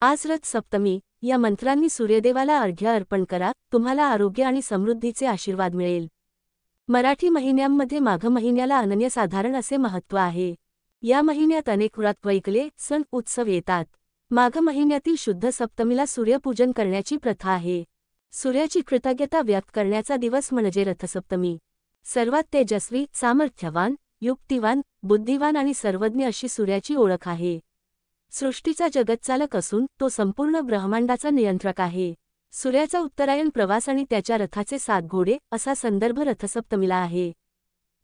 आज रथ सप्तमी या मंत्रांनी सूर्यदेवाला अर्घ्य अर्पण करा, तुम्हाला आरोग्य आणि समृद्धीचे आशीर्वाद मिळेल। मराठी महिन्यांमध्ये माघ महिन्याला अनन्यसाधारण असे महत्त्व आहे। या महिन्यात अनेक व्रत वैकले, सण उत्सव येतात। माघ महिन्यातील शुद्ध सप्तमीला सूर्यपूजन करण्याची प्रथा आहे। सूर्याची कृतज्ञता व्यक्त करण्याचा दिवस म्हणजे रथसप्तमी। सर्वात तेजस्वी, सामर्थ्यवान, युक्तिवान, बुद्धिवान आणि सर्वज्ञ अशी सूर्याची ओळख आहे। सृष्टीचा जगतचालक असून तो संपूर्ण ब्रह्मांडाचा नियंत्रक आहे। सूर्याचा उत्तरायण प्रवास आणि त्याच्या रथाचे 7 घोडे असा संदर्भ रथसप्तमीला आहे।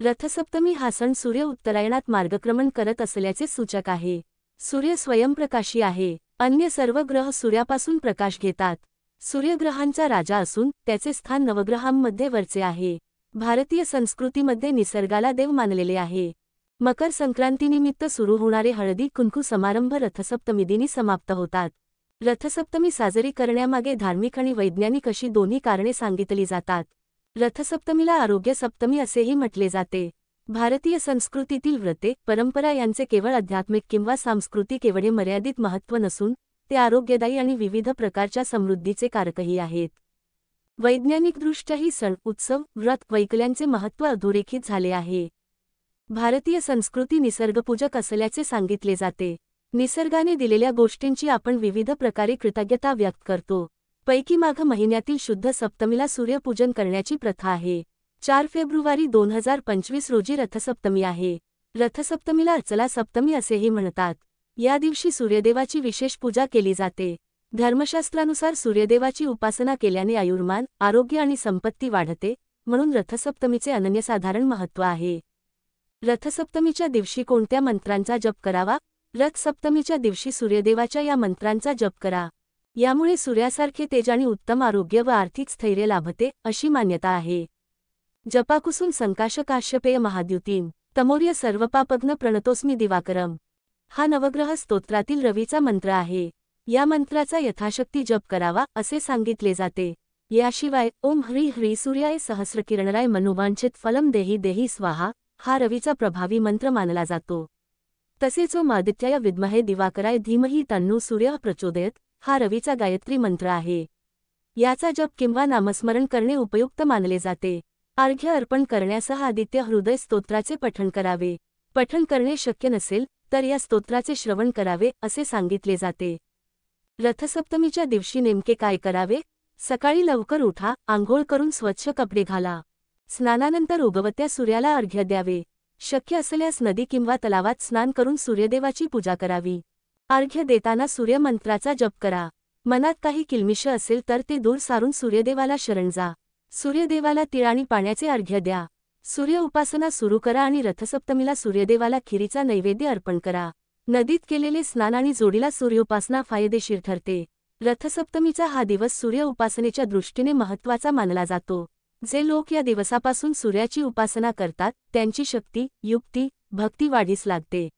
रथसप्तमी हा सण सूर्य उत्तरायणात मार्गक्रमण करत असल्याचे सूचक आहे। सूर्य स्वयंप्रकाशी आहे। अन्य सर्व ग्रह सूर्यापासून प्रकाश घेतात। सूर्यग्रहांचा राजा असून त्याचे स्थान नवग्रहांमध्ये वरचे आहे। भारतीय संस्कृतीमध्ये निसर्गाला देव मानलेले आहे। मकर संक्रांतीनिमित्त सुरू होणारे हळदी कुंकू समारंभ रथसप्तमीदिनी समाप्त होतात। रथसप्तमी साजरी करण्यामागे धार्मिक आणि वैज्ञानिक अशी दोन्ही कारणे सांगितली जातात। रथसप्तमीला आरोग्य सप्तमी असेही म्हटले जाते। भारतीय संस्कृतीतील व्रते, परंपरा यांचे केवळ आध्यात्मिक किंवा सांस्कृतिक एवढे मर्यादित महत्त्व नसून ते आरोग्यदायी आणि विविध प्रकारच्या समृद्धीचे कारकही आहेत। वैज्ञानिकदृष्ट्याही सण, उत्सव, व्रत वैकल्यांचे महत्त्व अधोरेखित झाले आहे। भारतीय संस्कृती निसर्गपूजक असल्याचे सांगितले जाते। निसर्गाने दिलेल्या गोष्टींची आपण विविध प्रकारे कृतज्ञता व्यक्त करतो। पैकी माघ महिन्यातील शुद्ध सप्तमीला सूर्यपूजन करण्याची प्रथा आहे। 4 फेब्रुवारी 2025 रोजी रथसप्तमी आहे। रथसप्तमीला अचला सप्तमी असेही म्हणतात। या दिवशी सूर्यदेवाची विशेष पूजा केली जाते। धर्मशास्त्रानुसार सूर्यदेवाची उपासना केल्याने आयुर्मान, आरोग्य आणि संपत्ती वाढते, म्हणून रथसप्तमीचे अनन्यसाधारण महत्त्व आहे। रथसप्तमीच्या दिवशी कोणत्या मंत्रांचा जप करावा? रथसप्तमीच्या दिवशी सूर्यदेवाच्या या मंत्रांचा जप करा। यामुळे सूर्यासारखे तेज आणि उत्तम आरोग्य व आर्थिक स्थैर्य लाभते अशी मान्यता आहे। जपाकुसुम संकाशकाश्यपेय महाद्युतीम तमोर्य सर्वपापघ्न प्रणतोस्मी दिवाकरम हा नवग्रह स्तोत्रातील रवीचा मंत्र आहे। या मंत्राचा यथाशक्ती जप करावा असे सांगितले जाते। याशिवाय ओम ह्री ह्री सूर्याय सहस्रकिरणराय मनोवांछित फलम देही देही स्वाहा हा रवीचा प्रभावी मंत्र मानला जातो। तसेच ओम आदित्याय विद्महे दिवाकराय धीमहि तन्नो सूर्यः प्रचोदयात् हा रवीचा गायत्री मंत्र आहे। याचा जप किंवा नामस्मरण करणे उपयुक्त मानले जाते। अर्घ्य अर्पण करण्यासह आदित्य हृदय स्तोत्राचे पठण करावे। पठण करणे शक्य नसेल तर या स्तोत्राचे श्रवण करावे असे सांगितले जाते। रथसप्तमीच्या दिवशी नेमके काय करावे? सकाळी लवकर उठा, आंघोळ करून स्वच्छ कपडे घाला। स्नानानंतर उगवत्या सूर्याला अर्घ्य द्यावे। शक्य असल्यास नदी किंवा तलावात स्नान करून सूर्यदेवाची पूजा करावी। अर्घ्य देताना सूर्यमंत्राचा जप करा। मनात काही किलमिष असेल तर ते दूर सारून सूर्यदेवाला शरण जा। सूर्यदेवाला तीळ आणि पाण्याचे अर्घ्य द्या। सूर्य उपासना सुरू करा आणि रथसप्तमीला सूर्यदेवाला खिरीचा नैवेद्य अर्पण करा। नदीत केलेले स्नान आणि जोडीला सूर्योपासना फायदेशीर ठरते। रथसप्तमीचा हा दिवस सूर्य उपासनेच्या दृष्टीने महत्त्वाचा मानला जातो। जे लोक या दिवसापासून सूर्याची उपासना करतात त्यांची शक्ती, युक्ती, भक्ती वाढीस लागते।